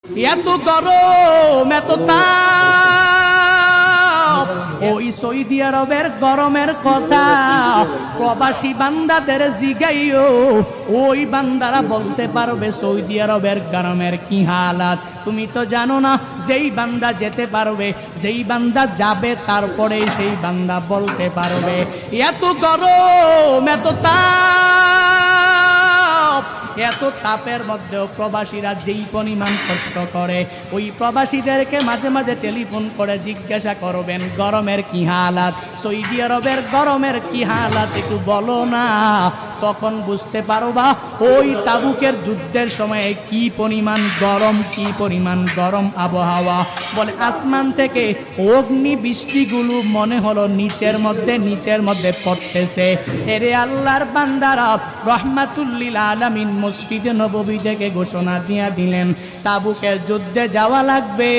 এত গরম, এত তাপ, ওই সৌদি আরবের গরমের কথা প্রবাসী বান্দাদের জিগাইও, ওই বান্দারা বলতে পারবে সৌদি আরবের গরমের কি হালাত। তুমি তো জানো না, যেই বান্দা যেতে পারবে, যেই বান্দা যাবে, তারপরেই সেই বান্দা বলতে পারবে। এত গরম, এত তাপ, এত তাপের মধ্যেও প্রবাসীরা যেই পরিমাণ কষ্ট করে, ওই প্রবাসীদেরকে মাঝে মাঝে টেলিফোন করে জিজ্ঞাসা করবেন গরমের কি হালাত, সৌদি আরবের গরমের কি হালাত একটু বলো না। তখন বুঝতে পারবা ওই তাবুকের যুদ্ধের সময়ে কি পরিমাণ গরম, কি পরিমাণ গরম আবহাওয়া। বলে আসমান থেকে অগ্নি বৃষ্টিগুলো মনে হলো নিচের মধ্যে পড়তেছে। এরে আল্লাহর বান্দারা, রহমাতুল্লিল আলামিন মসজিদে নববী থেকে ঘোষণা দিয়ে দিলেন তাবুকের যুদ্ধে যাওয়া লাগবে।